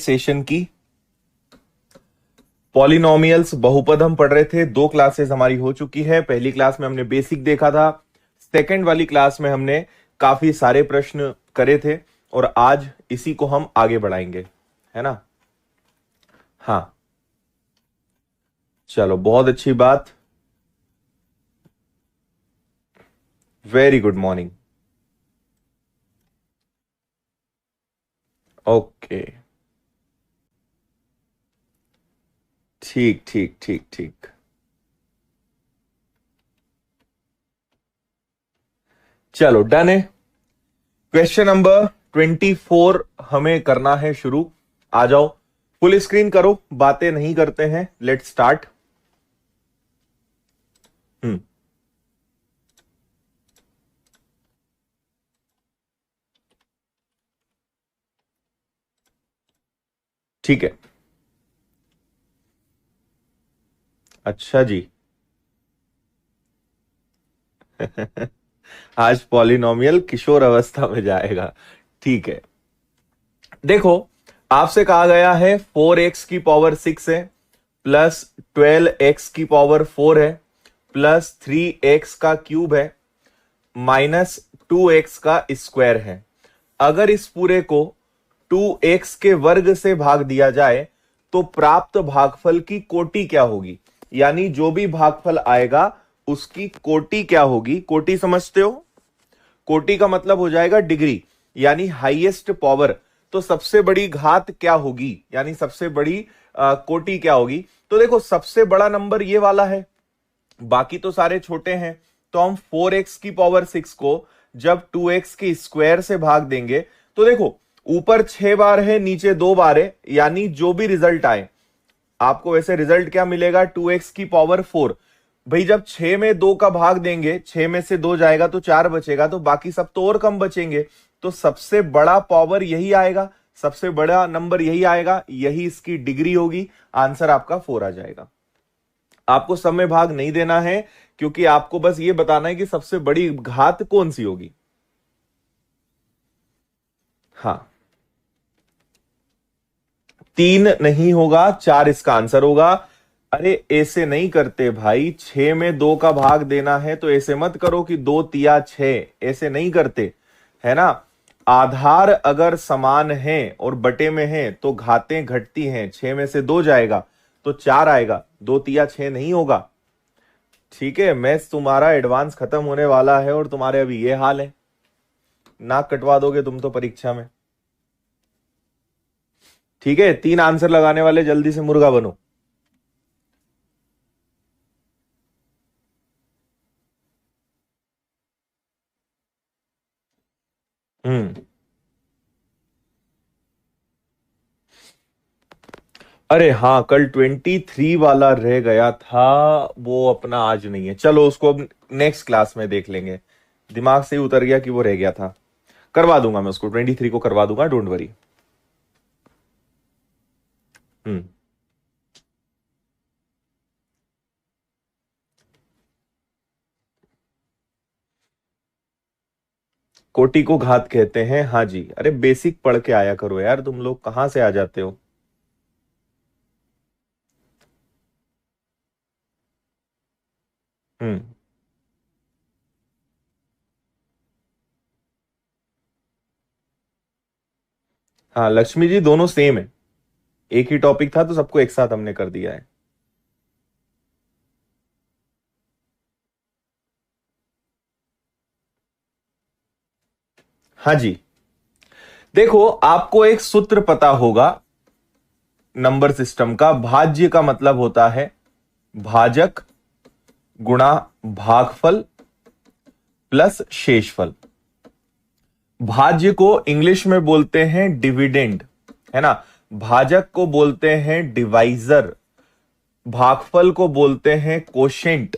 Session की। Polynomials बहुपद हम पढ़ रहे थे, 2 क्लासेस हमारी हो चुकी है। पहली क्लास में हमने बेसिक देखा था, सेकंड वाली क्लास में हमने काफी सारे प्रश्न करे थे और आज इसी को हम आगे बढ़ाएंगे, है ना। हाँ चलो, बहुत अच्छी बात, वेरी गुड मॉर्निंग। ओके, ठीक ठीक ठीक ठीक। चलो डन है। क्वेश्चन नंबर 24 हमें करना है शुरू। आ जाओ, फुल स्क्रीन करो, बातें नहीं करते हैं, लेट्स स्टार्ट। ठीक है, अच्छा जी। आज पॉलिनोमियल किशोर अवस्था में जाएगा, ठीक है। देखो, आपसे कहा गया है 4x की पावर 6 है, प्लस 12x की पावर 4 है, प्लस 3x का क्यूब है, माइनस 2x का स्क्वायर है। अगर इस पूरे को 2x के वर्ग से भाग दिया जाए तो प्राप्त भागफल की कोटि क्या होगी, यानी जो भी भागफल आएगा उसकी कोटि क्या होगी। कोटि समझते हो, कोटि का मतलब हो जाएगा डिग्री, यानी हाईएस्ट पावर। तो सबसे बड़ी घात क्या होगी, यानी सबसे बड़ी कोटि क्या होगी। तो देखो, सबसे बड़ा नंबर ये वाला है, बाकी तो सारे छोटे हैं। तो हम 4x की पावर 6 को जब 2x के स्क्वायर से भाग देंगे तो देखो, ऊपर 6 बार है, नीचे 2 बार है, यानी जो भी रिजल्ट आए आपको वैसे रिजल्ट क्या मिलेगा, 2x की पावर 4। भाई जब 6 में 2 का भाग देंगे, 6 में से 2 जाएगा तो 4 बचेगा, तो बाकी सब तो और कम बचेंगे। तो सबसे बड़ा पावर यही आएगा, सबसे बड़ा नंबर यही आएगा, यही इसकी डिग्री होगी। आंसर आपका 4 आ जाएगा। आपको सब में भाग नहीं देना है, क्योंकि आपको बस ये बताना है कि सबसे बड़ी घात कौन सी होगी। हाँ, 3 नहीं होगा, 4 इसका आंसर होगा। अरे ऐसे नहीं करते भाई, 6 में 2 का भाग देना है तो ऐसे मत करो कि 2 तिया 6, ऐसे नहीं करते, है ना। आधार अगर समान है और बटे में है तो घातें घटती हैं। 6 में से 2 जाएगा तो 4 आएगा, 2 तिया 6 नहीं होगा। ठीक है, मैथ्स तुम्हारा एडवांस खत्म होने वाला है और तुम्हारे अभी ये हाल है, नाक कटवा दोगे तुम तो परीक्षा में। ठीक है, 3 आंसर लगाने वाले जल्दी से मुर्गा बनो। हम्म, अरे हाँ, कल 23 वाला रह गया था, वो अपना आज नहीं है। चलो उसको अब नेक्स्ट क्लास में देख लेंगे, दिमाग से ही उतर गया कि वो रह गया था। करवा दूंगा मैं उसको, 23 को करवा दूंगा, डोंट वरी। हम्म, कोटि को घात कहते हैं, हाँ जी। अरे बेसिक पढ़ के आया करो यार, तुम लोग कहां से आ जाते हो। हम्म, हाँ लक्ष्मी जी, दोनों सेम है, एक ही टॉपिक था तो सबको एक साथ हमने कर दिया है। हाँ जी, देखो आपको एक सूत्र पता होगा नंबर सिस्टम का। भाज्य का मतलब होता है भाजक गुणा भागफल प्लस शेषफल। भाज्य को इंग्लिश में बोलते हैं डिविडेंड, है ना। भाजक को बोलते हैं डिवाइजर, भागफल को बोलते हैं कोशेंट,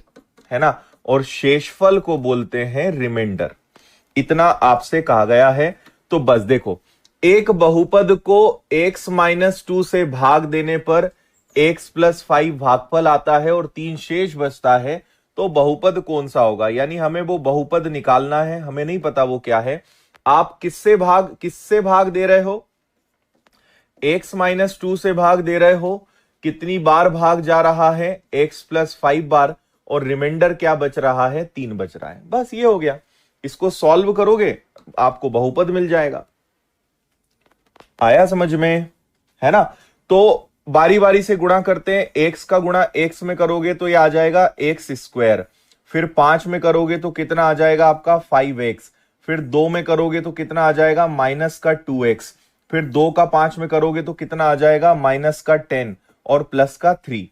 है ना, और शेषफल को बोलते हैं रिमाइंडर। इतना आपसे कहा गया है। तो बस देखो, एक बहुपद को x-2 से भाग देने पर x+5 भागफल आता है और 3 शेष बचता है। तो बहुपद कौन सा होगा, यानी हमें वो बहुपद निकालना है, हमें नहीं पता वो क्या है। आप किससे भाग दे रहे हो, x माइनस 2 से भाग दे रहे हो, कितनी बार भाग जा रहा है, x प्लस 5 बार, और रिमाइंडर क्या बच रहा है, 3 बच रहा है। बस ये हो गया। इसको सॉल्व करोगे आपको बहुपद मिल जाएगा। आया समझ में, है ना। तो बारी बारी से गुणा करते हैं। x का गुणा x में करोगे तो ये आ जाएगा x स्क्वायर, फिर 5 में करोगे तो कितना आ जाएगा आपका 5x, फिर 2 में करोगे तो कितना आ जाएगा माइनस का 2x, फिर 2 का 5 में करोगे तो कितना आ जाएगा माइनस का 10 और प्लस का 3।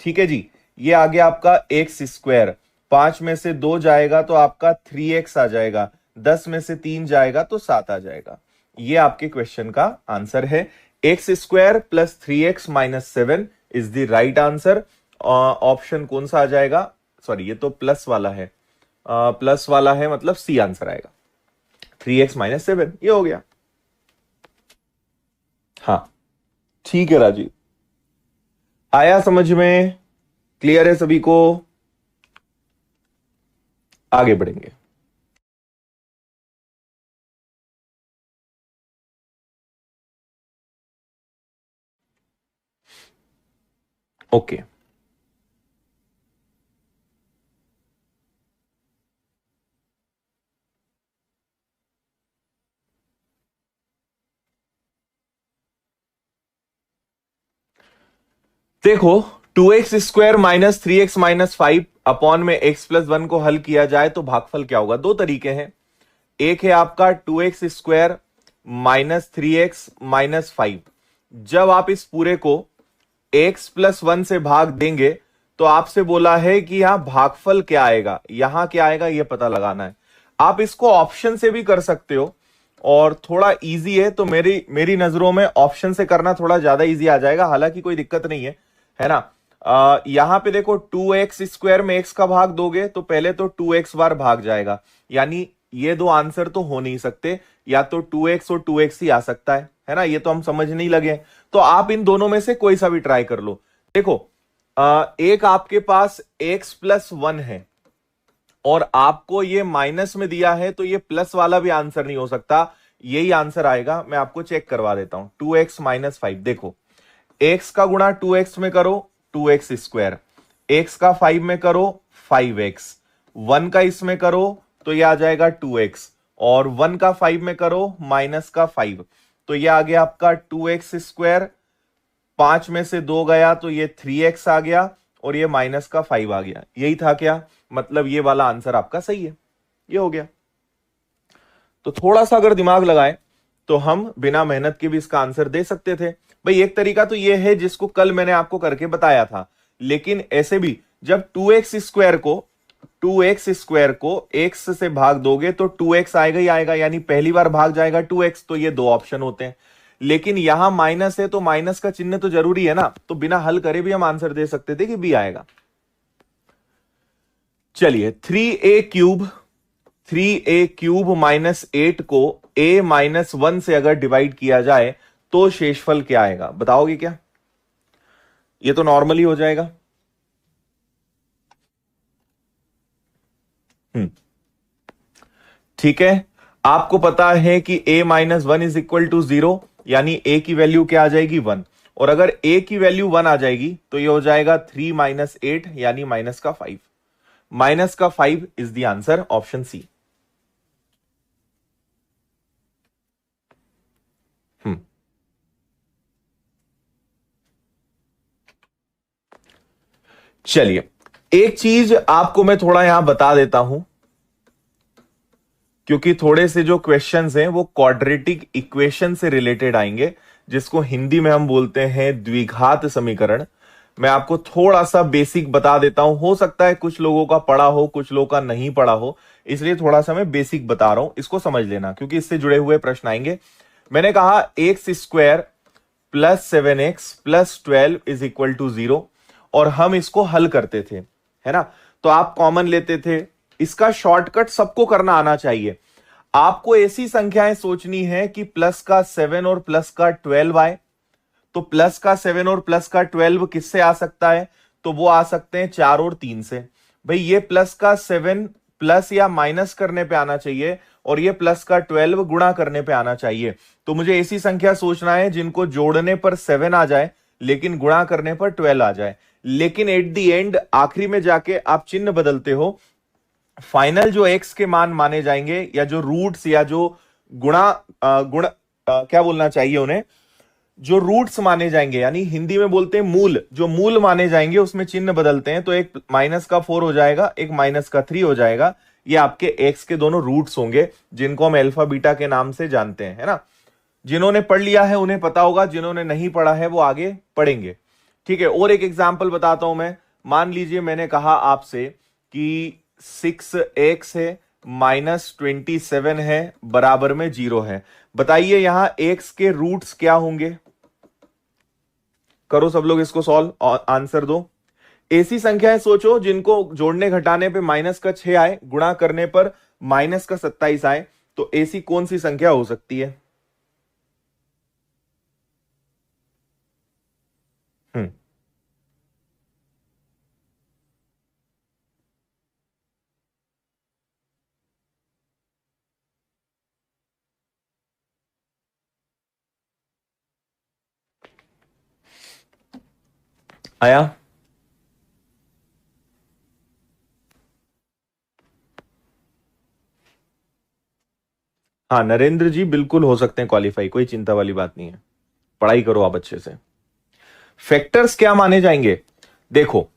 ठीक है जी, ये आ गया आपका x स्क्वायर। 5 में से 2 जाएगा तो आपका 3x आ जाएगा, 10 में से 3 जाएगा तो 7 आ जाएगा। ये आपके क्वेश्चन का आंसर है। X square plus 3x minus 7 is the right answer. Option कौन सा आ जाएगा, सॉरी ये तो प्लस वाला है, प्लस वाला है मतलब सी आंसर आएगा, 3x माइनस 7। ये हो गया। हाँ ठीक है राजीव, आया समझ में, क्लियर है सभी को। आगे बढ़ेंगे। ओके देखो, 2x square minus 3x minus 5 upon में x प्लस 1 को हल किया जाए तो भागफल क्या होगा। दो तरीके हैं, एक है आपका 2x square minus 3x minus 5। जब आप इस पूरे को x प्लस 1 से भाग देंगे तो आपसे बोला है कि यहां भागफल क्या आएगा, यहां क्या आएगा यह पता लगाना है। आप इसको ऑप्शन से भी कर सकते हो और थोड़ा इजी है तो मेरी नजरों में ऑप्शन से करना थोड़ा ज्यादा इजी आ जाएगा, हालांकि कोई दिक्कत नहीं है ना। यहां पे देखो 2x स्क्वायर में x का भाग दोगे तो पहले तो 2x बार भाग जाएगा, यानी ये दो आंसर तो हो नहीं सकते, या तो 2x और 2x ही आ सकता है ना। ये तो हम समझ नहीं लगे, तो आप इन दोनों में से कोई सा भी ट्राई कर लो। देखो एक आपके पास x प्लस 1 है और आपको ये माइनस में दिया है, तो ये प्लस वाला भी आंसर नहीं हो सकता, यही आंसर आएगा। मैं आपको चेक करवा देता हूं, 2x माइनस 5। देखो x का गुणा 2x में करो 2x स्क्वायर, x का 5 में करो 5x, 1 का इसमें करो तो ये आ जाएगा 2x, और 1 का 5 में करो माइनस का 5, तो ये आ गया आपका 2x स्क्वायर। 5 में से 2 गया तो ये 3x आ गया, और ये माइनस का 5 आ गया। यही था क्या, मतलब ये वाला आंसर आपका सही है। ये हो गया। तो थोड़ा सा अगर दिमाग लगाए तो हम बिना मेहनत के भी इसका आंसर दे सकते थे। भाई एक तरीका तो ये है जिसको कल मैंने आपको करके बताया था, लेकिन ऐसे भी जब 2x स्क्वायर को x से भाग दोगे तो 2x आएगा ही आएगा, यानी पहली बार भाग जाएगा 2x, तो ये दो ऑप्शन होते हैं। लेकिन यहां माइनस है तो माइनस का चिन्ह तो जरूरी है ना, तो बिना हल करे भी हम आंसर दे सकते थे कि बी आएगा। चलिए 3a क्यूब माइनस 8 को a माइनस 1 से अगर डिवाइड किया जाए तो शेषफल क्या आएगा, बताओगे क्या। ये तो नॉर्मली हो जाएगा। ठीक है, आपको पता है कि a minus 1 is equal to 0, यानी a की वैल्यू क्या आ जाएगी 1, और अगर a की वैल्यू 1 आ जाएगी तो ये हो जाएगा 3 माइनस 8, यानी माइनस का 5। माइनस का 5 is the answer, option C. चलिए एक चीज आपको मैं थोड़ा यहां बता देता हूं, क्योंकि थोड़े से जो क्वेश्चंस हैं वो क्वाड्रेटिक इक्वेशन से रिलेटेड आएंगे, जिसको हिंदी में हम बोलते हैं द्विघात समीकरण। मैं आपको थोड़ा सा बेसिक बता देता हूं, हो सकता है कुछ लोगों का पढ़ा हो कुछ लोगों का नहीं पढ़ा हो, इसलिए थोड़ा सा मैं बेसिक बता रहा हूं, इसको समझ लेना क्योंकि इससे जुड़े हुए प्रश्न आएंगे। मैंने कहा x square plus 7x plus 12 is equal to 0, और हम इसको हल करते थे, है ना। तो आप कॉमन लेते थे, इसका शॉर्टकट सबको करना आना चाहिए। आपको ऐसी संख्याएं सोचनी है कि प्लस का 7 और प्लस का 12 आए, तो प्लस का 7 और प्लस का 12 किससे आ सकता है, तो वो आ सकते हैं 4 और 3 से। भाई ये प्लस का 7 प्लस या माइनस करने पे आना चाहिए और ये प्लस का 12 गुणा करने पे आना चाहिए। तो मुझे ऐसी संख्या सोचना है जिनको जोड़ने पर 7 आ जाए लेकिन गुणा करने पर 12 आ जाए। लेकिन एट दी एंड आखिरी में जाके आप चिन्ह बदलते हो, फाइनल जो एक्स के मान माने जाएंगे या जो रूट्स या जो गुणा क्या बोलना चाहिए उन्हें, जो रूट्स माने जाएंगे, यानी हिंदी में बोलते हैं मूल, जो मूल माने जाएंगे उसमें चिन्ह बदलते हैं। तो एक माइनस का 4 हो जाएगा, एक माइनस का 3 हो जाएगा। ये आपके एक्स के दोनों रूट्स होंगे जिनको हम अल्फा बीटा के नाम से जानते हैं, है ना। जिन्होंने पढ़ लिया है उन्हें पता होगा, जिन्होंने नहीं पढ़ा है वो आगे पढ़ेंगे। ठीक है, और एक एग्जाम्पल बताता हूं मैं। मान लीजिए मैंने कहा आपसे कि 6x है -27 है बराबर में 0 है। बताइए यहां x के रूट्स क्या होंगे। करो सब लोग इसको सॉल्व और आंसर दो। ऐसी संख्याएं सोचो जिनको जोड़ने घटाने पे माइनस का 6 आए, गुणा करने पर माइनस का 27 आए। तो ऐसी कौन सी संख्या हो सकती है? हम्म आया? हाँ नरेंद्र जी, बिल्कुल हो सकते हैं क्वालिफाई, कोई चिंता वाली बात नहीं है। पढ़ाई करो आप अच्छे से। फैक्टर्स क्या माने जाएंगे? देखो,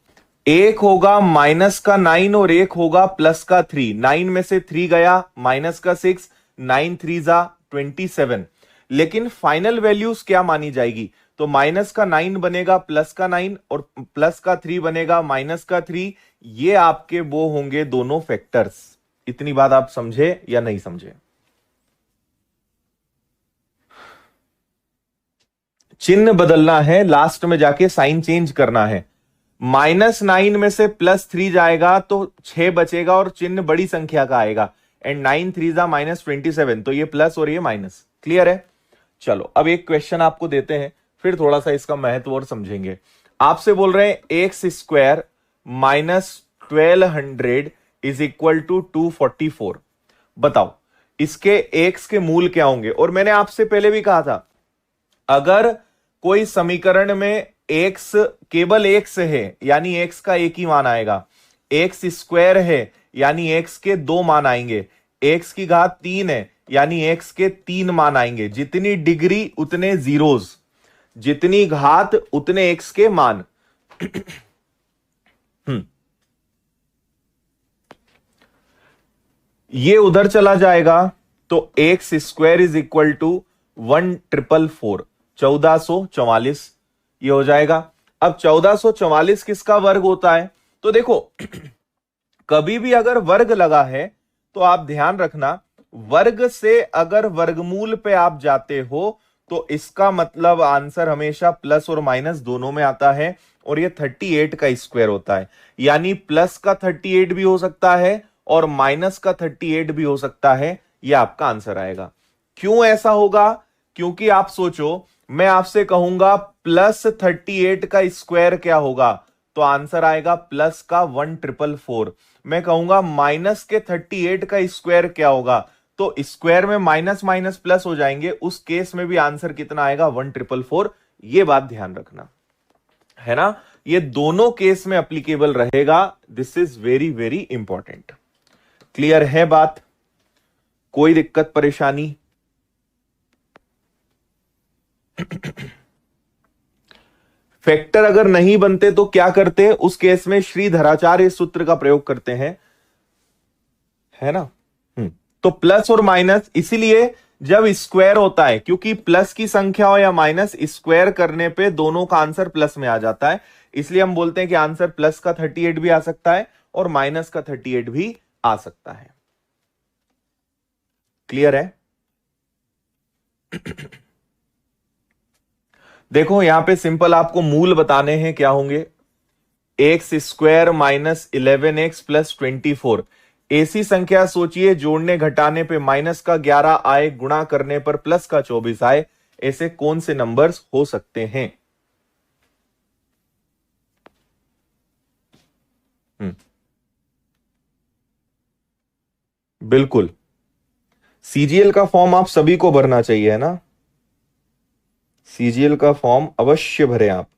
एक होगा माइनस का 9 और एक होगा प्लस का 3। 9 में से 3 गया, माइनस का 6, 9 3 जा 27। लेकिन फाइनल वैल्यूज क्या मानी जाएगी? तो माइनस का 9 बनेगा प्लस का 9 और प्लस का 3 बनेगा माइनस का 3। ये आपके वो होंगे दोनों फैक्टर्स। इतनी बात आप समझे या नहीं समझे? चिन्ह बदलना है, लास्ट में जाके साइन चेंज करना है। -9 में से +3 जाएगा तो 6 बचेगा और चिन्ह बड़ी संख्या का आएगा। एंड 9 3 जा -27, तो ये प्लस और ये माइनस। क्लियर है? चलो अब एक क्वेश्चन आपको देते हैं, फिर थोड़ा सा इसका महत्व और समझेंगे। आपसे बोल रहे हैं x² -1200 इज इक्वल टू 244। बताओ इसके x के मूल क्या होंगे। और मैंने आपसे पहले भी कहा था, अगर कोई समीकरण में x केवल x है यानी x का एक ही मान आएगा, x² है यानी x के 2 मान आएंगे, x की घात 3 है यानी x के 3 मान आएंगे। जितनी डिग्री उतने जीरोस, जितनी घात उतने x के मान। ये उधर चला जाएगा तो x² इज इक्वल टू 1444, 1444 ये हो जाएगा। अब 1444 किसका वर्ग होता है? तो देखो कभी भी अगर वर्ग लगा है तो आप ध्यान रखना, वर्ग से अगर वर्गमूल पे आप जाते हो तो इसका मतलब आंसर हमेशा प्लस और माइनस दोनों में आता है। और ये 38 का स्क्वायर होता है, यानी प्लस का 38 भी हो सकता है और माइनस का 38 भी हो सकता है। ये आपका आंसर आएगा। क्यों ऐसा होगा? क्योंकि आप सोचो, मैं आपसे कहूंगा +38 का स्क्वायर क्या होगा, तो आंसर आएगा प्लस का 1444। मैं कहूंगा माइनस के 38 का स्क्वायर क्या होगा, तो स्क्वायर में माइनस माइनस प्लस हो जाएंगे, उस केस में भी आंसर कितना आएगा? 1444। ये बात ध्यान रखना, है ना। ये दोनों केस में अप्लीकेबल रहेगा। This is very very important. Clear है बात? कोई दिक्कत परेशानी? फैक्टर अगर नहीं बनते तो क्या करते? उस केस में श्रीधराचार्य सूत्र का प्रयोग करते हैं, है ना। तो प्लस और माइनस, इसीलिए जब स्क्वायर होता है, क्योंकि प्लस की संख्या हो या माइनस, स्क्वायर करने पे दोनों का आंसर प्लस में आ जाता है। इसलिए हम बोलते हैं कि आंसर प्लस का 38 भी आ सकता है और माइनस का 38 भी आ सकता है। क्लियर है? देखो यहां पे सिंपल आपको मूल बताने हैं, क्या होंगे? x² -11x + 24। ऐसी संख्या सोचिए जोड़ने घटाने पे माइनस का 11 आए, गुणा करने पर प्लस का 24 आए। ऐसे कौन से नंबर्स हो सकते हैं? हम्म बिल्कुल। सीजीएल का फॉर्म आप सभी को भरना चाहिए, है ना? सीजीएल का फॉर्म अवश्य भरें आप।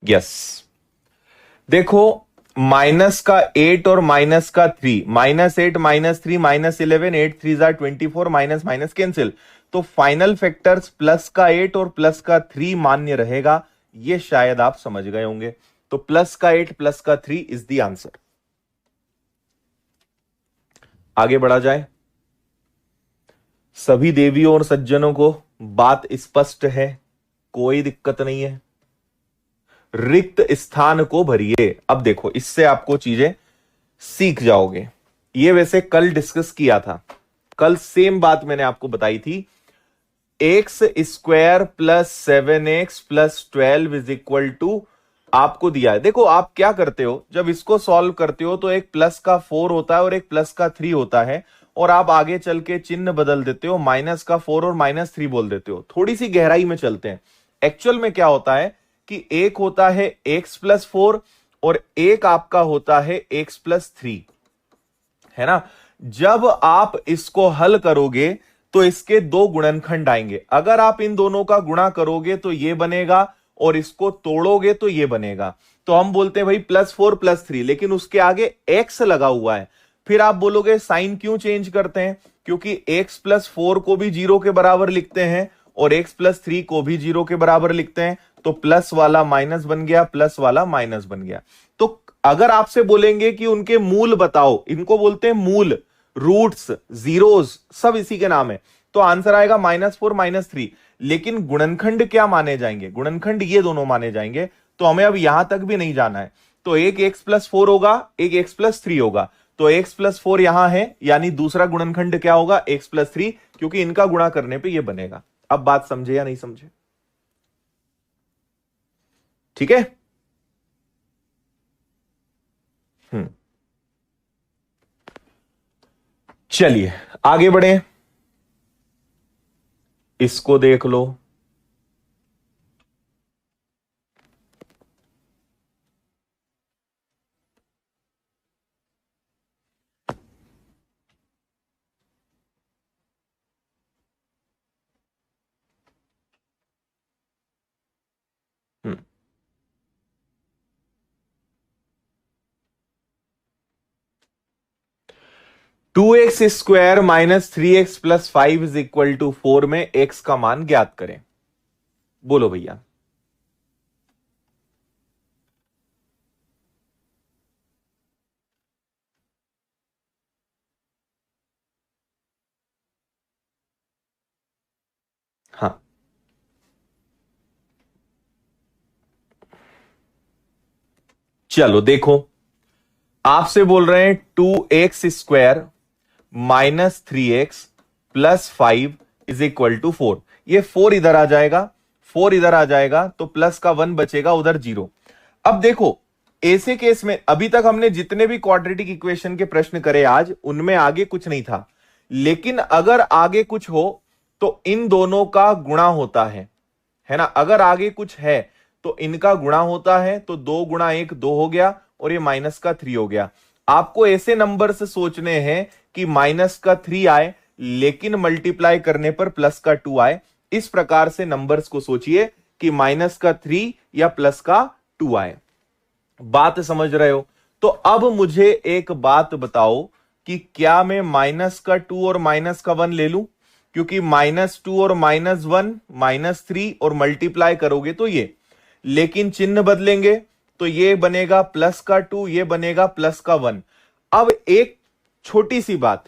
यस। देखो, माइनस का 8 और माइनस का 3, -8 -3 -11, 8 3 जार 24, माइनस माइनस कैंसिल। तो फाइनल फैक्टर्स प्लस का 8 और प्लस का 3 मान्य रहेगा, ये शायद आप समझ गए होंगे। तो प्लस का 8 प्लस का 3 इज द आंसर। आगे बढ़ा जाए। सभी देवियों और सज्जनों को बात स्पष्ट है, कोई दिक्कत नहीं है। रिक्त स्थान को भरिए। अब देखो, इससे आपको चीजें सीख जाओगे। ये वैसे कल डिस्कस किया था, कल सेम बात मैंने आपको बताई थी। X square plus 7x plus 12 is equal to आपको दिया है। देखो, आप क्या करते हो, जब इसको सॉल्व करते हो तो एक प्लस का 4 होता है और एक प्लस का 3 होता है, और आप आगे चल के चिन्ह बदल देते हो, माइनस का 4 और -3 बोल देते हो। थोड़ी सी गहराई में चलते हैं। एक्चुअल में क्या होता है कि एक होता है x प्लस 4 और एक आपका होता है x प्लस 3, है ना? जब आप इसको हल करोगे तो इसके दो गुणनखंड आएंगे। अगर आप इन दोनों का गुणा करोगे तो ये बनेगा, और इसको तोड़ोगे तो ये बनेगा। तो हम बोलते हैं भाई +4 +3, लेकिन उसके आगे x लगा हुआ है। फिर आप बोलोगे साइन क्यों चेंज करते हैं? क्योंकि x प्लस 4 को भी 0 के बराबर लिखते हैं और x प्लस 3 को भी 0 के बराबर लिखते हैं। तो प्लस वाला माइनस बन गया, प्लस वाला माइनस बन गया। तो अगर आपसे बोलेंगे कि उनके मूल बताओ, इनको बोलते हैं मूल, रूट्स, जीरोस, सब इसी के नाम है, तो आंसर आएगा -4 -3। लेकिन गुणनखंड क्या माने जाएंगे? गुणनखंड ये दोनों माने जाएंगे। तो हमें अब यहां तक भी नहीं जाना है। तो एक x प्लस 4 होगा, एक x प्लस 3 होगा। तो x प्लस 4 यहां है, यानी दूसरा गुणनखंड क्या होगा? x प्लस 3, क्योंकि इनका गुणा करने पे ये बनेगा। अब बात समझे या नहीं समझे? ठीक है। हम्म। चलिए आगे बढ़े, इसको देख लो। हम्म। 2x² -3x + 5 is equal to 4 में x का मान ज्ञात करें। बोलो भैया। हाँ, चलो देखो, आपसे बोल रहे हैं 2x² -3x + 5 is equal to 4। ये 4 इधर आ जाएगा, 4 इधर आ जाएगा, तो प्लस का 1 बचेगा, उधर 0। अब देखो, ऐसे केस में अभी तक हमने जितने भी क्वाड्रेटिक इक्वेशन के प्रश्न करे आज, उनमें आगे कुछ नहीं था। लेकिन अगर आगे कुछ हो तो इन दोनों का गुणा होता है ना? अगर आगे कुछ है तो इनका गुणा होता है, तो 2 × 1 2 हो गया, और ये माइनस का 3 हो गया। आपको ऐसे नंबर से सोचने हैं कि माइनस का 3 आए, लेकिन मल्टीप्लाई करने पर प्लस का 2 आए। इस प्रकार से नंबर्स को सोचिए कि माइनस का 3 या प्लस का 2 आए। बात समझ रहे हो? तो अब मुझे एक बात बताओ कि क्या मैं माइनस का 2 और माइनस का 1 ले लूं? क्योंकि -2 और -1 -3 और मल्टीप्लाई करोगे तो ये, लेकिन चिन्ह बदलेंगे तो ये बनेगा प्लस का 2, ये बनेगा प्लस का 1। अब एक छोटी सी बात,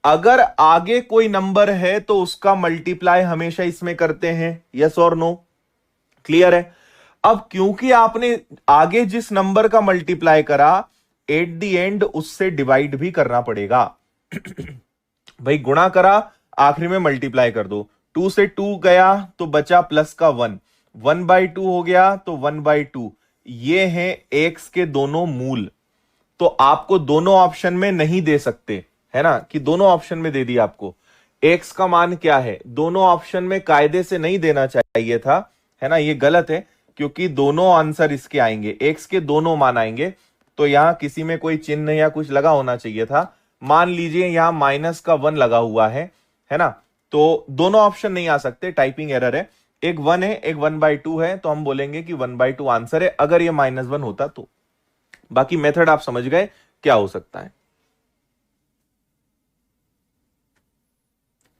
अगर आगे कोई नंबर है तो उसका मल्टीप्लाई हमेशा इसमें करते हैं, यस और नो, क्लियर है। अब क्योंकि आपने आगे जिस नंबर का मल्टीप्लाई करा, एट द एंड उससे डिवाइड भी करना पड़ेगा। भाई गुणा करा, आखिरी में मल्टीप्लाई कर दो, 2 से 2 गया तो बचा प्लस का 1, 1/2 हो गया तो 1/2। ये हैं एक्स के दोनों मूल। तो आपको दोनों ऑप्शन में नहीं दे सकते, है ना, कि दोनों ऑप्शन में दे दिया आपको। एक्स का मान क्या है, दोनों ऑप्शन में कायदे से नहीं देना चाहिए था, है ना, ये गलत है, क्योंकि दोनों आंसर इसके आएंगे, एक्स के दोनों मान आएंगे। तो यहां किसी में कोई चिन्ह या कुछ लगा होना चाहिए था। मान लीजिए यहां माइनस का 1 लगा हुआ है ना, तो दोनों ऑप्शन नहीं आ सकते, टाइपिंग एरर है। एक 1 है, एक 1/2 है, तो हम बोलेंगे कि 1/2 आंसर है, अगर ये -1 होता तो। बाकी मेथड आप समझ गए क्या हो सकता है,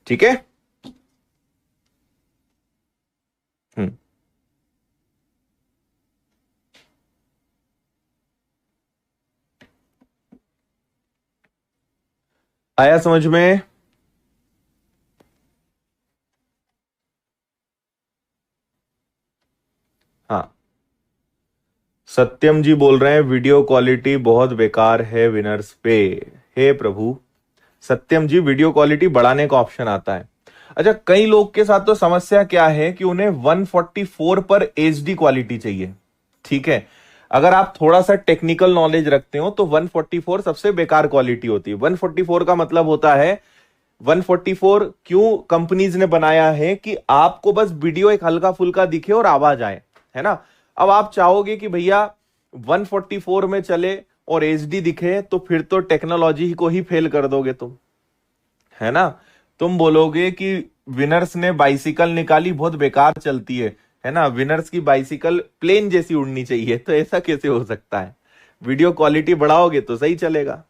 ठीक है। हम्म, आया समझ में। हाँ, सत्यम जी बोल रहे हैं वीडियो क्वालिटी बहुत बेकार है विनर्स पे। हे प्रभु, सत्यम जी वीडियो क्वालिटी बढ़ाने का ऑप्शन आता है। अच्छा, कई लोग के साथ तो समस्या क्या है कि उन्हें 144 पर एचडी क्वालिटी चाहिए, ठीक है। अगर आप थोड़ा सा टेक्निकल नॉलेज रखते हो तो 144 सबसे बेकार क्वालिटी होती है। 144 का मतलब होता है, 144 क्यों कंपनीज ने बनाया है कि आपको बस वीडियो एक हल्का फुल्का दिखे और आवाज आए, है ना। अब आप चाहोगे कि भैया 144 में चले और एचडी दिखे, तो फिर तो टेक्नोलॉजी को ही फेल कर दोगे तुम, है ना। तुम बोलोगे कि विनर्स ने बाइसिकल निकाली, बहुत बेकार चलती है ना, विनर्स की बाइसिकल प्लेन जैसी उड़नी चाहिए, तो ऐसा कैसे हो सकता है। वीडियो क्वालिटी बढ़ाओगे तो सही चलेगा।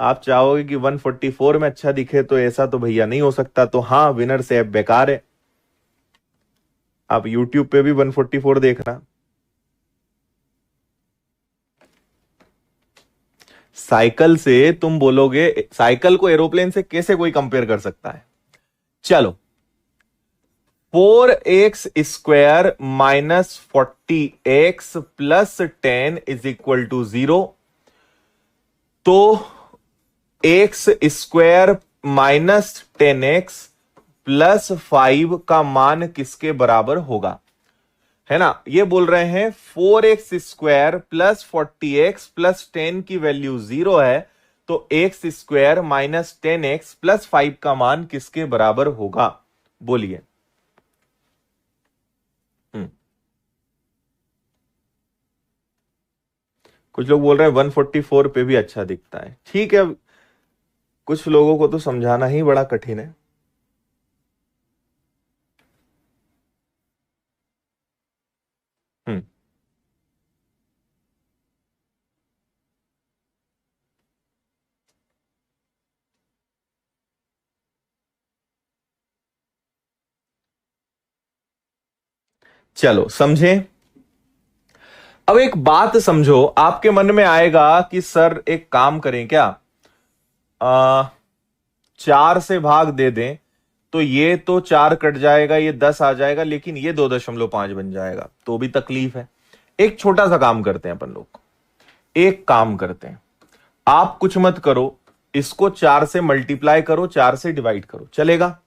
आप चाहोगे कि 144 में अच्छा दिखे, तो ऐसा तो भैया नहीं हो सकता। तो हाँ, विनर्स ऐप बेकार है। आप YouTube पे भी 144 देखना। साइकिल से तुम बोलोगे, साइकिल को एरोप्लेन से कैसे कोई कंपेयर कर सकता है। चलो, 4x² - 40x + 10 = 0। तो x² - 10x + 5 का मान किसके बराबर होगा, है ना। ये बोल रहे हैं 4x² + 40x + 10 की वैल्यू 0 है, तो x² - 10x + 5 का मान किसके बराबर होगा, बोलिए। कुछ लोग बोल रहे हैं 144 पे भी अच्छा दिखता है, ठीक है। कुछ लोगों को तो समझाना ही बड़ा कठिन है। हम्म, चलो समझे। अब एक बात समझो, आपके मन में आएगा कि सर एक काम करें क्या, आ, 4 से भाग दे दें, तो ये तो 4 कट जाएगा, ये 10 आ जाएगा, लेकिन ये 2.5 बन जाएगा, तो भी तकलीफ है। एक छोटा सा काम करते हैं अपन लोग, एक काम करते हैं, आप कुछ मत करो, इसको 4 से मल्टीप्लाई करो, 4 से डिवाइड करो, चलेगा।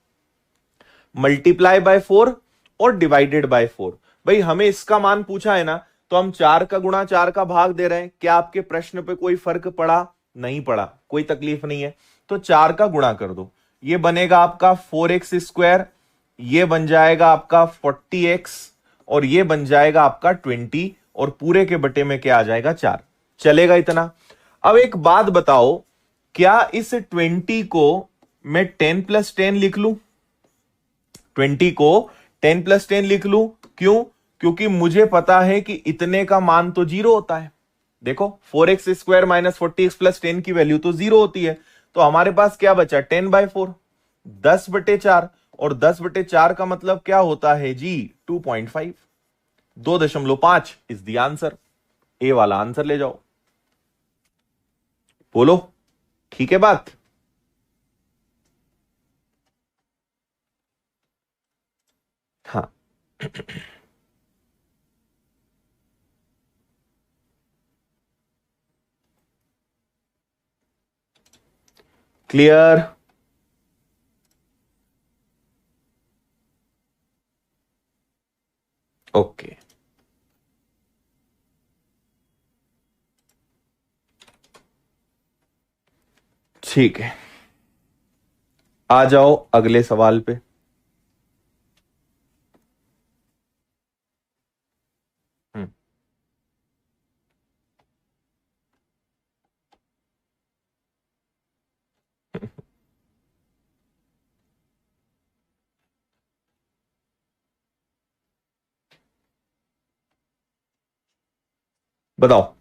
मल्टीप्लाई बाय 4 और डिवाइडेड बाय 4। भाई हमें इसका मान पूछा है ना, तो हम 4 का गुणा 4 का भाग दे रहे हैं। क्या आपके प्रश्न पे कोई फर्क पड़ा, नहीं पड़ा, कोई तकलीफ नहीं है। तो 4 का गुणा कर दो, ये बनेगा आपका 4x², ये बन जाएगा आपका 40x, और ये बन जाएगा आपका 20, और पूरे के बटे में क्या आ जाएगा, 4। चलेगा इतना। अब एक बात बताओ, क्या इस 20 को मैं 10 + 10 लिख लूं, 20 को 10 + 10 लिख लूं, क्यों, क्योंकि मुझे पता है कि इतने का मान तो 0 होता है। देखो 4x² - 40x + 10 की वैल्यू तो 0 होती है, तो हमारे पास क्या बचा, 10/4, 10/4, और 10/4 का मतलब क्या होता है जी, 2.5, 2.5 इज द आंसर। ए वाला आंसर ले जाओ, बोलो, ठीक है बात। हाँ, क्लियर? ओके, ठीक है, आ जाओ अगले सवाल पे। हम्म, बताओ।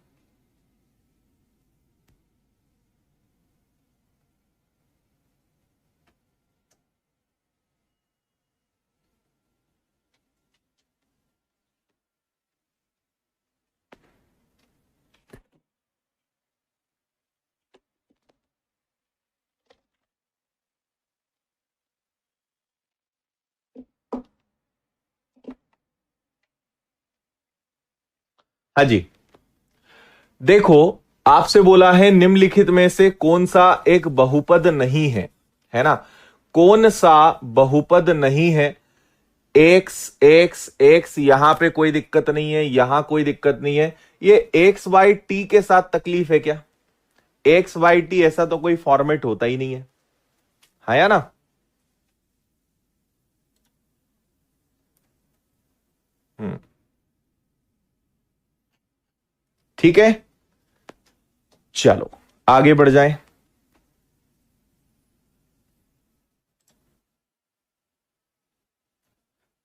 हाँ जी, देखो, आपसे बोला है निम्नलिखित में से कौन सा एक बहुपद नहीं है, है ना? कौन सा बहुपद नहीं है? एक्स एक्स एक्स, यहां पे कोई दिक्कत नहीं है, यहां कोई दिक्कत नहीं है। ये एक्स वाई टी के साथ तकलीफ है क्या? एक्स वाई टी ऐसा तो कोई फॉर्मेट होता ही नहीं है या ना? हम्म, ठीक है, चलो आगे बढ़ जाएं।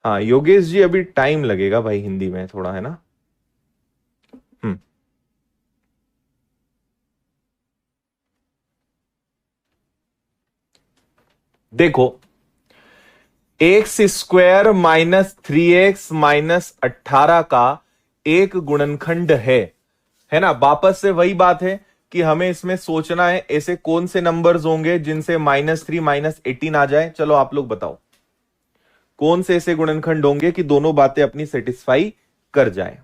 हाँ योगेश जी, अभी टाइम लगेगा भाई, हिंदी में थोड़ा, है ना? हम्म, देखो, एक्स स्क्वायर माइनस 3x - 18 का एक गुणनखंड है ना? वापस से वही बात है कि हमें इसमें सोचना है ऐसे कौन से नंबर्स होंगे जिनसे -3 -18 आ जाए। चलो आप लोग बताओ, कौन से ऐसे गुणनखंड होंगे कि दोनों बातें अपनी सेटिस्फाई कर जाए?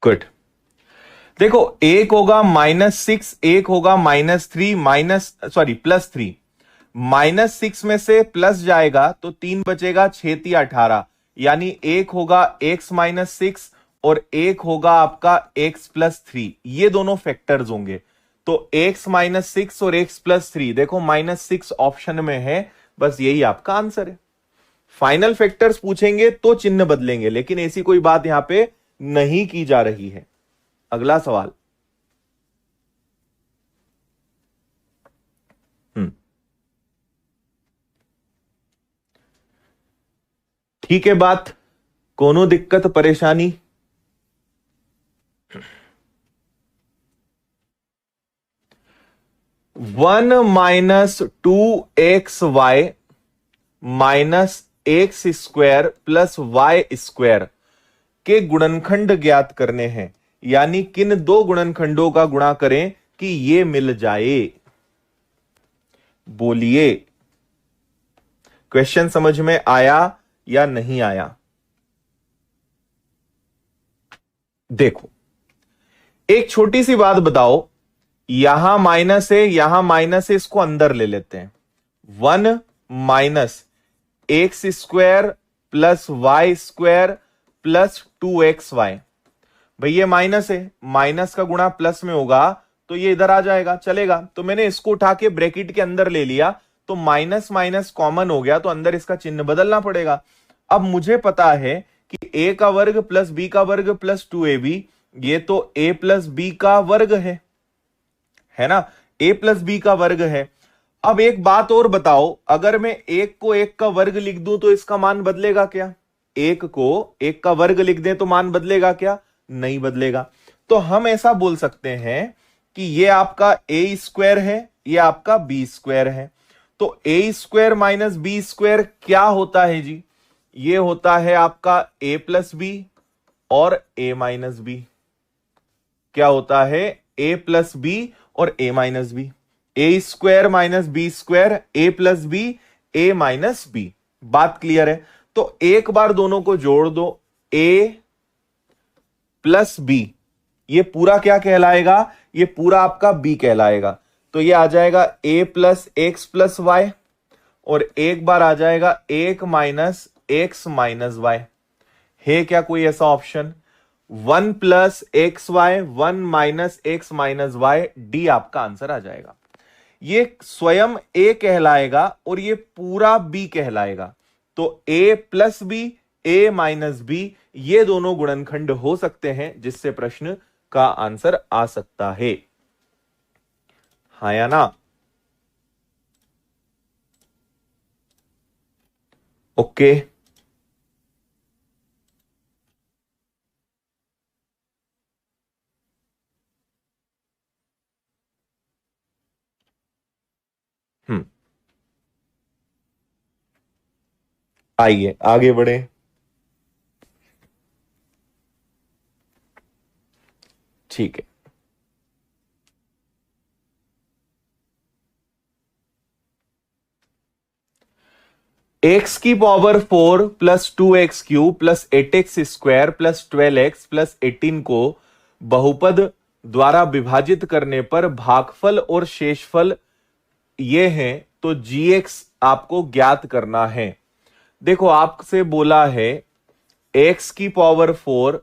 गुड। देखो, एक होगा -6, एक होगा -3 माइनस सॉरी +3। -6 में से प्लस जाएगा तो 3 बचेगा, 6×3 = 18। यानी एक होगा x-6 और एक होगा आपका x+3। ये दोनों फैक्टर्स होंगे। तो x-6 और x+3, देखो -6 ऑप्शन में है, बस यही आपका आंसर है। फाइनल फैक्टर्स पूछेंगे तो चिन्ह बदलेंगे, लेकिन ऐसी कोई बात यहां पे नहीं की जा रही है। अगला सवाल। हम्म, ठीक है बात, कोनो दिक्कत परेशानी? 1 - 2xy -x² + y² के गुणनखंड ज्ञात करने हैं। यानी किन दो गुणनखंडों का गुणा करें कि ये मिल जाए? बोलिए, क्वेश्चन समझ में आया या नहीं आया? देखो, एक छोटी सी बात बताओ, यहां माइनस है, यहां माइनस है, इसको अंदर ले लेते हैं। 1 - x² + y² + 2xy। भाई ये माइनस है, माइनस का गुणा प्लस में होगा तो ये इधर आ जाएगा, चलेगा। तो मैंने इसको उठा के ब्रैकेट के अंदर ले लिया, तो माइनस माइनस कॉमन हो गया, तो अंदर इसका चिन्ह बदलना पड़ेगा। अब मुझे पता है कि a का वर्ग प्लस b का वर्ग प्लस 2ab, ये तो a प्लस बी का वर्ग है ना? a प्लस बी का वर्ग है। अब एक बात और बताओ, अगर मैं एक को एक का वर्ग लिख दूं तो इसका मान बदलेगा क्या? एक को एक का वर्ग लिख दें तो मान बदलेगा क्या? नहीं बदलेगा। तो हम ऐसा बोल सकते हैं कि ये आपका ए स्क्वायर है, ये आपका बी स्क्वायर है। तो ए स्क्वायर माइनस बी स्क्वायर क्या होता है जी? ये होता है आपका ए प्लस बी और ए माइनस बी। क्या होता है? ए प्लस बी और ए माइनस बी। ए स्क्वायर माइनस बी स्क्वायर, ए प्लस बी, ए माइनस बी। बात क्लियर है? तो एक बार दोनों को जोड़ दो, ए प्लस बी, ये पूरा क्या कहलाएगा? ये पूरा आपका बी कहलाएगा। तो ये आ जाएगा ए प्लस एक्स प्लस वाई, और एक बार आ जाएगा एक माइनस एक्स माइनस वाई। है क्या कोई ऐसा option? 1 plus x y, 1 minus x minus y, D आपका आंसर आ जाएगा। ये स्वयं ए कहलाएगा और ये पूरा बी कहलाएगा। तो ए प्लस बी, ए माइनस बी, ये दोनों गुणनखंड हो सकते हैं जिससे प्रश्न का आंसर आ सकता है। हाँ या ना? ओके। हम्म, आइए आगे बढ़े। ठीक है, एक्स की power 4 plus 2x cube plus 8x square plus 12x plus 18 को बहुपद द्वारा विभाजित करने पर भागफल और शेषफल ये हैं, तो gx आपको ज्ञात करना है। देखो आपसे बोला है x की पावर 4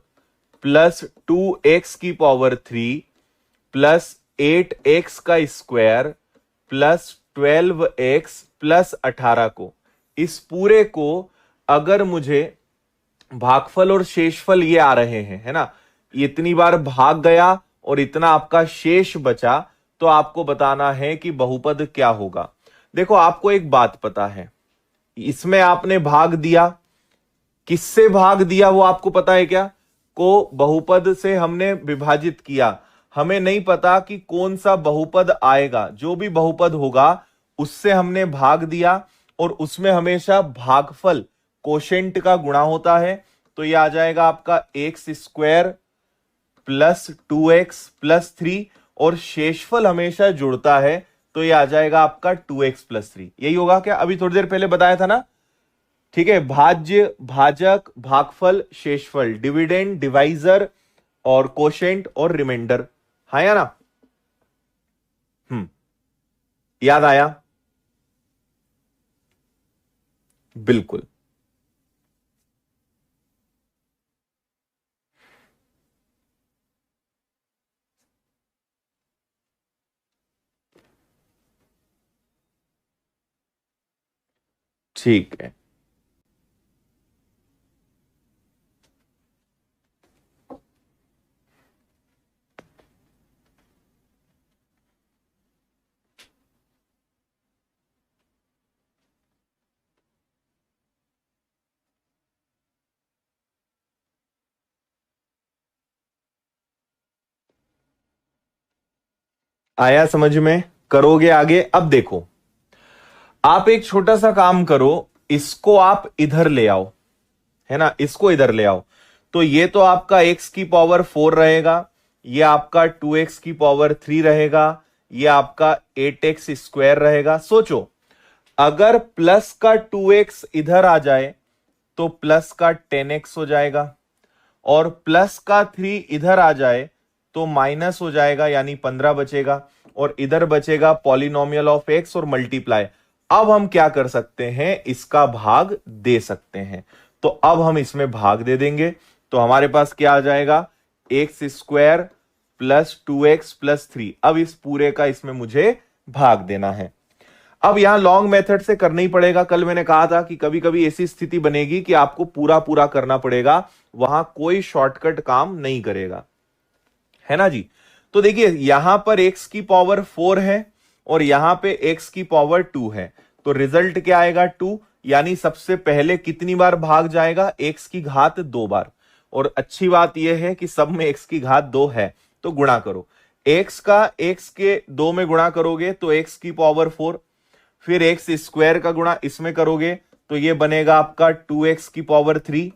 प्लस 2x की पावर 3 प्लस 8x का स्क्वायर प्लस 12x प्लस 18 को, इस पूरे को अगर मुझे भागफल और शेषफल ये आ रहे हैं, है ना, इतनी बार भाग गया और इतना आपका शेष बचा, तो आपको बताना है कि बहुपद क्या होगा। देखो आपको एक बात पता है, इसमें आपने भाग दिया, किससे भाग दिया वो आपको पता है क्या? को बहुपद से हमने विभाजित किया। हमें नहीं पता कि कौन सा बहुपद आएगा, जो भी बहुपद होगा उससे हमने भाग दिया, और उसमें हमेशा भागफल कोशेंट का गुणा होता है। तो ये आ जाएगा आपका x square plus 2x plus 3, और शेषफल हमेशा जुड़ता है, तो ये आ जाएगा आपका 2x प्लस 3। यही होगा क्या? अभी थोड़ी देर पहले बताया था ना। ठीक है, भाज्य, भाजक, भागफल, शेषफल, डिविडेंड, डिवाइजर और कोशेंट और रिमाइंडर। हाँ या ना? याद आया? बिल्कुल। ठीक है, आया समझ में? करोगे आगे? अब देखो, आप एक छोटा सा काम करो, इसको आप इधर ले आओ, है ना, इसको इधर ले आओ। तो ये तो आपका x की पावर 4 रहेगा, ये आपका 2x की पावर 3 रहेगा, ये आपका 8x स्क्वायर रहेगा। सोचो, अगर प्लस का 2x इधर आ जाए तो प्लस का 10x हो जाएगा, और प्लस का 3 इधर आ जाए तो माइनस हो जाएगा, यानी 15 बचेगा, और इधर बचेगा पॉलिनोमियल ऑफ x और मल्टीप्लाई। अब हम क्या कर सकते हैं? इसका भाग दे सकते हैं। तो अब हम इसमें भाग दे देंगे, तो हमारे पास क्या आ जाएगा? X square plus 2x plus 3। अब इस पूरे का इसमें मुझे भाग देना है। अब यहां लॉन्ग मेथड से करना ही पड़ेगा। कल मैंने कहा था कि कभी कभी ऐसी स्थिति बनेगी कि आपको पूरा पूरा करना पड़ेगा, वहां कोई शॉर्टकट काम नहीं करेगा, है ना जी। तो देखिए यहां पर x की पावर 4 है और यहां पे x की पावर 2 है, तो रिजल्ट क्या आएगा? 2, यानी सबसे पहले कितनी बार भाग जाएगा? x की घात 2 बार। और अच्छी बात यह है कि सब में x की घात 2 है, तो गुणा करो। x का x के 2 में गुणा करोगे तो x की पावर 4, फिर x स्क्वायर का गुणा इसमें करोगे तो ये बनेगा आपका 2x की पावर 3,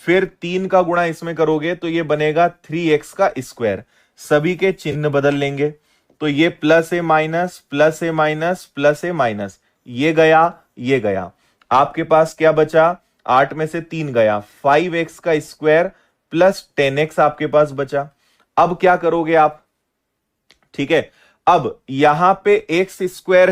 फिर 3 का गुणा इसमें करोगे तो ये बनेगा 3x का स्क्वायर। सभी के चिन्ह बदल लेंगे तो ये प्लस ए माइनस प्लस ए माइनस प्लस ए माइनस, ये गया, आपके पास क्या बचा, 8 में से 3 गया, 5x का स्क्वायर प्लस 10x आपके पास बचा। अब क्या करोगे आप, ठीक है, अब यहां पे एक्स स्क्वायर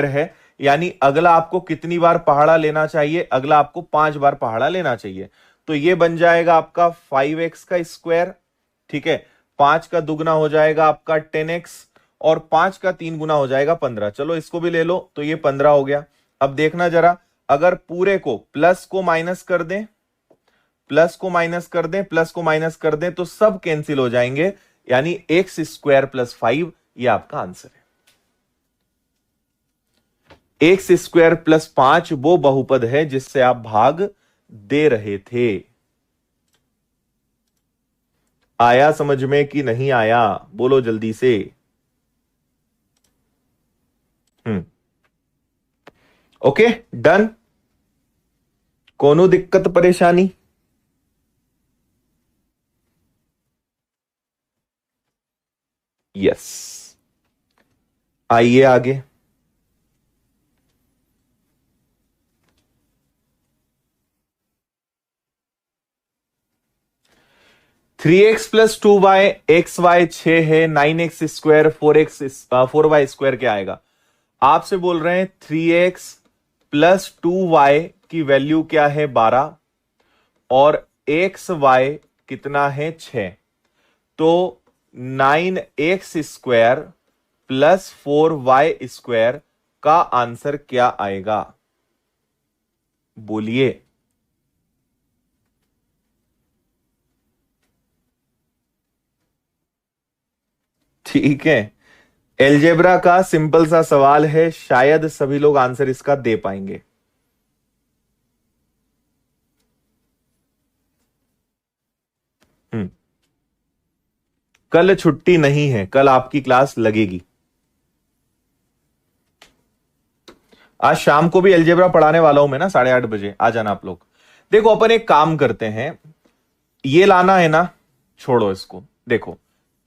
है, यानी अगला आपको कितनी बार पहाड़ा लेना चाहिए, अगला आपको 5 बार पहाड़ा लेना चाहिए। तो ये बन जाएगा आपका 5x का स्क्वायर, ठीक है, 5 का दुगना हो जाएगा आपका 10x, और 5 का 3 गुना हो जाएगा 15। चलो इसको भी ले लो तो ये 15 हो गया। अब देखना जरा, अगर पूरे को प्लस को माइनस कर दें, प्लस को माइनस कर दें, प्लस को माइनस कर दें तो सब कैंसिल हो जाएंगे, यानी एक्स स्क्वायर प्लस 5, ये आपका आंसर है। एक्स स्क्वायर प्लस 5 वो बहुपद है जिससे आप भाग दे रहे थे। आया समझ में कि नहीं आया, बोलो जल्दी से। ओके डन, कोनो दिक्कत परेशानी? यस, आइए आगे। Three x plus 2y, x y 6 है, 9x स्क्वायर 4y स्क्वायर क्या आएगा? आपसे बोल रहे हैं 3x प्लस 2y की वैल्यू क्या है 12, और xy कितना है 6, तो 9x square plus 4y square का आंसर क्या आएगा, बोलिए। ठीक है, एलजेब्रा का सिंपल सा सवाल है, शायद सभी लोग आंसर इसका दे पाएंगे। कल छुट्टी नहीं है, कल आपकी क्लास लगेगी। आज शाम को भी एलजेब्रा पढ़ाने वाला हूं मैं ना, 8:30 बजे आ जाना आप लोग। देखो अपन एक काम करते हैं, ये लाना है ना, छोड़ो इसको। देखो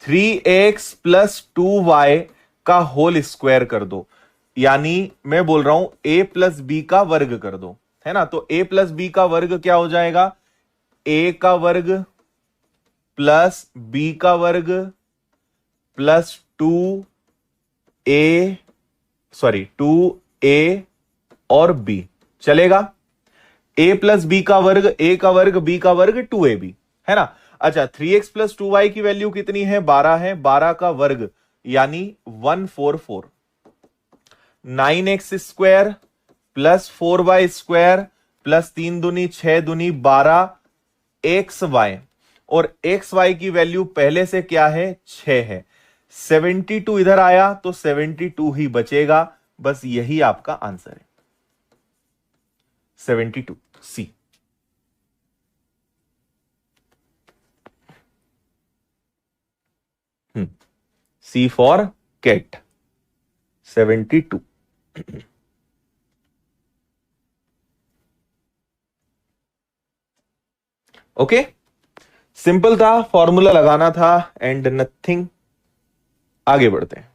3x प्लस 2y का होल स्क्वायर कर दो, यानी मैं बोल रहा हूं a प्लस बी का वर्ग कर दो, है ना। तो a प्लस बी का वर्ग क्या हो जाएगा, a का वर्ग प्लस b का वर्ग प्लस 2a और b, चलेगा। a प्लस बी का वर्ग, a का वर्ग b का वर्ग 2ab, है ना। अच्छा 3x प्लस 2y की वैल्यू कितनी है, 12 है, 12 का वर्ग यानी 144, 9x square plus 4y square plus 3 दूनी 6 दूनी 12 xy, और xy की वैल्यू पहले से क्या है 6 है, 72 इधर आया तो 72 ही बचेगा, बस यही आपका आंसर है 72 सी। सी फॉर कैट, 72। ओके, सिंपल था, फॉर्मूला लगाना था एंड नथिंग। आगे बढ़ते हैं।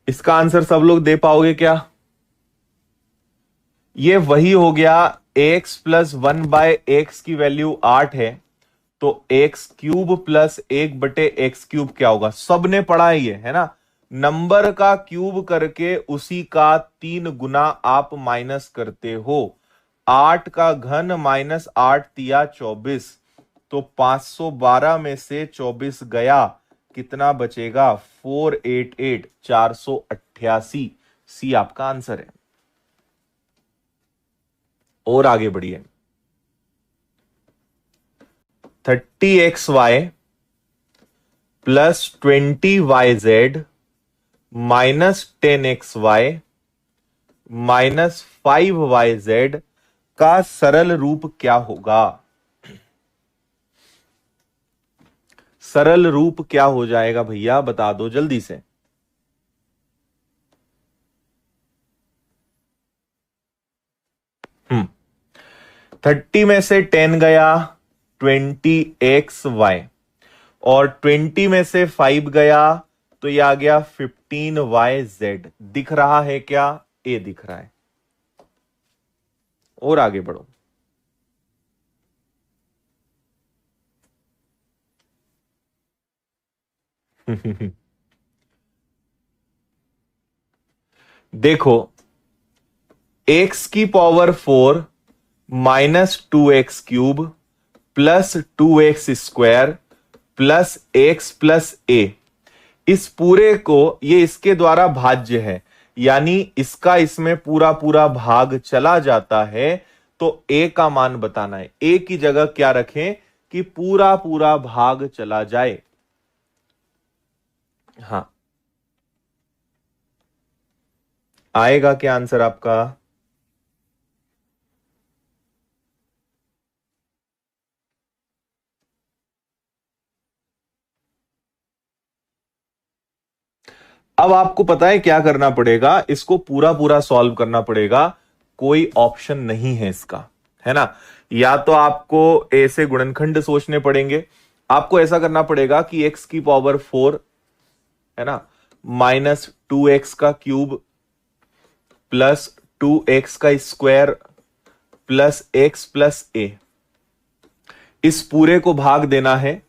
इसका आंसर सब लोग दे पाओगे क्या? ये वही हो गया, x प्लस 1/x की वैल्यू 8 है, तो x cube plus 1/x cube क्या होगा, सबने पढ़ा है ना। नंबर का क्यूब करके उसी का 3 गुना आप माइनस करते हो। 8 का घन माइनस 8 तिया 24, तो 512 में से 24 गया, कितना बचेगा 488, 488। सी आपका आंसर है। और आगे बढ़िए, 30xy plus 20yz minus 10xy -5yz का सरल रूप क्या होगा? सरल रूप क्या हो जाएगा भैया, बता दो जल्दी से। हम्म 30 में से 10 गया 20xy, और 20 में से 5 गया तो ये आ गया 15yz। दिख रहा है क्या? ए दिख रहा है। और आगे बढ़ो। देखो, x की पावर 4 -2x³ +2x² +x+a, इस पूरे को, ये इसके द्वारा भाज्य है, यानी इसका इसमें पूरा पूरा भाग चला जाता है। तो a का मान बताना है। a की जगह क्या रखें कि पूरा पूरा भाग चला जाए। हाँ, आएगा क्या आंसर आपका? अब आपको पता है क्या करना पड़ेगा, इसको पूरा पूरा सॉल्व करना पड़ेगा। कोई ऑप्शन नहीं है इसका, है ना। या तो आपको ए से गुणनखंड सोचने पड़ेंगे, आपको ऐसा करना पड़ेगा कि x की पावर 4, है ना, -2x³ +2x² +x+a, इस पूरे को भाग देना है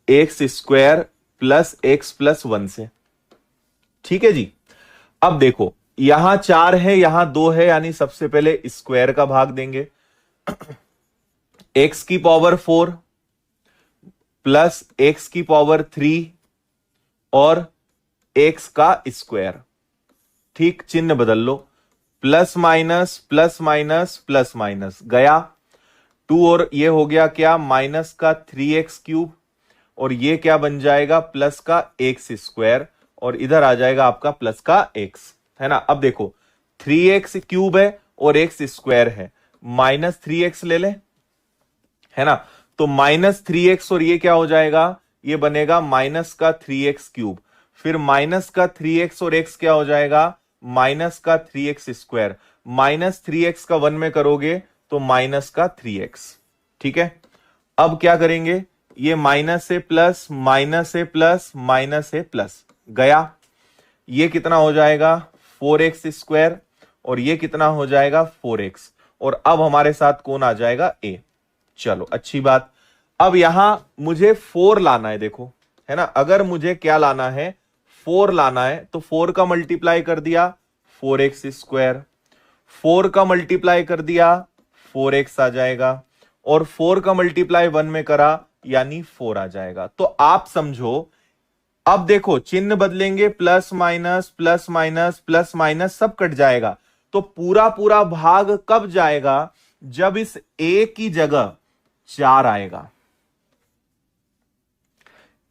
x² +x+1 से। ठीक है जी। अब देखो, यहां 4 है, यहां 2 है, यानी सबसे पहले स्क्वायर का भाग देंगे। x की पावर 4 x की पावर 3 और x का स्क्वायर। ठीक, चिन्ह बदल लो, plus minus plus minus plus minus गया 2, और ये हो गया क्या, -3x³, और ये क्या बन जाएगा, +x², और इधर आ जाएगा आपका +x, है ना। अब देखो 3x³ है और x² है, -3x ले लें, है ना। तो -3x और ये क्या हो जाएगा, ये बनेगा -3x³, फिर -3x और x क्या हो जाएगा, -3x², -3x का 1 में करोगे तो -3x। ठीक है, अब क्या करेंगे, ये माइनस से प्लस, माइनस से प्लस, माइनस से प्लस गया, ये कितना हो जाएगा 4x², और ये कितना हो जाएगा 4x, और अब हमारे साथ कौन आ जाएगा, a। चलो अच्छी बात। अब यहां मुझे 4 लाना है, देखो, है ना। अगर मुझे क्या लाना है, 4 लाना है, तो 4 का मल्टीप्लाई कर दिया 4x², 4 का मल्टीप्लाई कर दिया 4x आ जाएगा, और 4 का मल्टीप्लाई 1 में करा यानी 4 आ जाएगा। तो आप समझो, अब देखो चिन्ह बदलेंगे, plus minus plus minus plus minus सब कट जाएगा, तो पूरा पूरा भाग कब जाएगा, जब इस a की जगह 4 आएगा।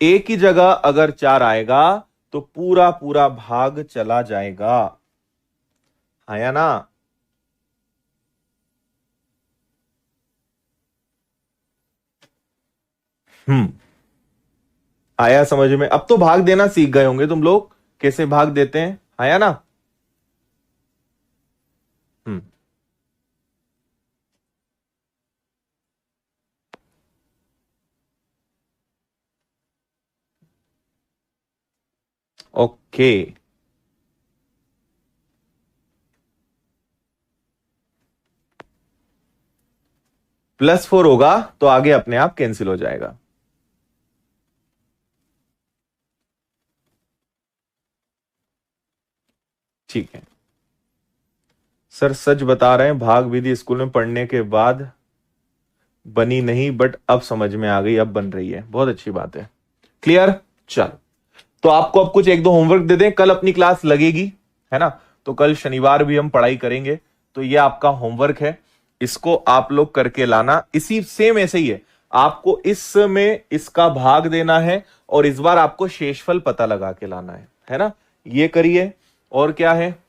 a की जगह अगर 4 आएगा तो पूरा पूरा भाग चला जाएगा, आया ना। आया समझ में। अब तो भाग देना सीख गए होंगे तुम लोग, कैसे भाग देते हैं, आया ना। हम्म ओके, +4 होगा तो आगे अपने आप कैंसिल हो जाएगा। ठीक है सर, सच बता रहे हैं, भाग विधि स्कूल में पढ़ने के बाद बनी नहीं, बट अब समझ में आ गई, अब बन रही है, बहुत अच्छी बात है। क्लियर, चल। तो आपको अब कुछ एक दो होमवर्क दे दें, कल अपनी क्लास लगेगी, है ना। तो कल शनिवार भी हम पढ़ाई करेंगे, तो ये आपका होमवर्क है, इसको आप लोग करके लाना। इसी सेम ऐसे ही है, आपको इसमें इसका भाग देना है, और इस बार आपको शेषफल पता लगा के लाना है ना। ये करिए, और क्या है,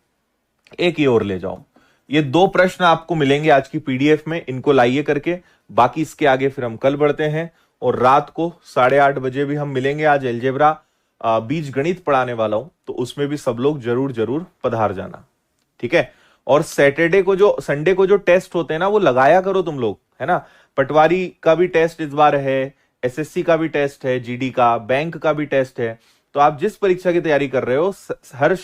एक ही और ले जाओ। ये 2 प्रश्न आपको मिलेंगे आज की पीडीएफ में, इनको लाइए करके। बाकी इसके आगे फिर हम कल बढ़ते हैं, और रात को 8:30 बजे भी हम मिलेंगे। आज अलजेब्रा बीज गणित पढ़ाने वाला हूं, तो उसमें भी सब लोग जरूर जरूर पधार जाना, ठीक है। और संडे को जो टेस्ट होते हैं ना, वो लगाया करो तुम लोग, है ना। पटवारी का भी टेस्ट इस बार है, एसएससी का भी टेस्ट है, जीडी का, बैंक का भी टेस्ट है। तो आप जिस परीक्षा की तैयारी कर रहे हो, हर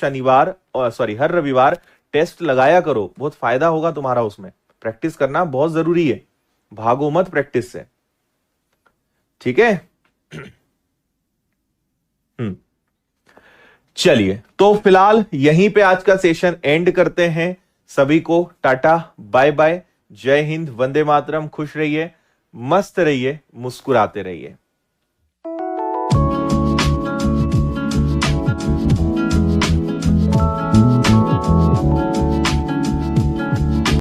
रविवार टेस्ट लगाया करो, बहुत फायदा होगा तुम्हारा। उसमें प्रैक्टिस करना बहुत जरूरी है, भागो मत प्रैक्टिस से, ठीक है। चलिए, तो फिलहाल यहीं पे आज का सेशन एंड करते हैं। सभी को टाटा बाय बाय, जय हिंद, वंदे मातरम, खुश रहिए, मस्त रहिए, मुस्कुराते रहिए।